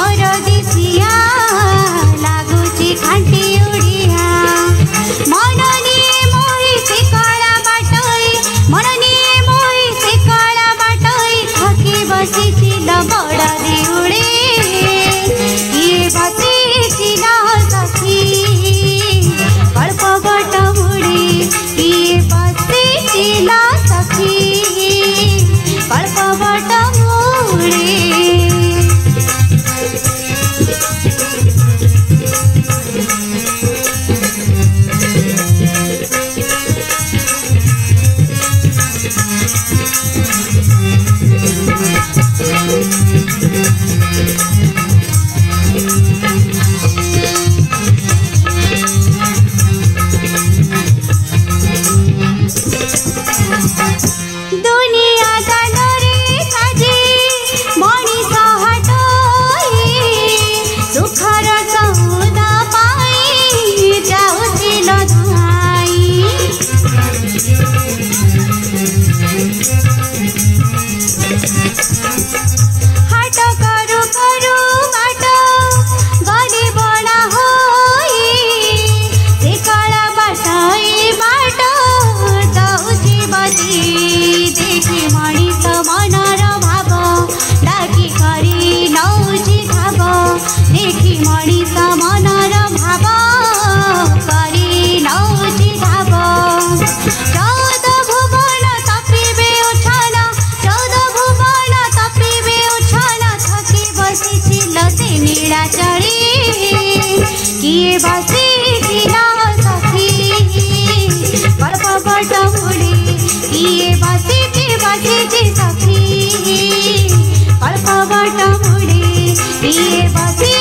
परदेसिया लागुची खांटी उड़िया मननी मोही से काला बाटई मननी मोही से काला बाटई थकी बसी चिल बड़ दिउड़े ये बसी चिल सखी कल्प बट मुड़े ये बसी चिल सखी कल्प बट मुड़े। दुनिया दानरे साजे मणिष हटई सुखर सौदा पाई जाउथिल धुआई हाट करू करू बाट गली बड़ा होई से काला बाटई बाट दउची बजी देखि मणिष मनर भाव डाकी करी नौची भाव देखि मणिष मनर भाव करी नौची भाव चौद भुवन तपिबे उछल चौद भुवन तपिबे उछल थकी बसी चिल से नीला चढ़ी किए बसी चिल सखी कल्प बट मुड़ी किए बसी सखी कल्प बट मुड़ी किए बसी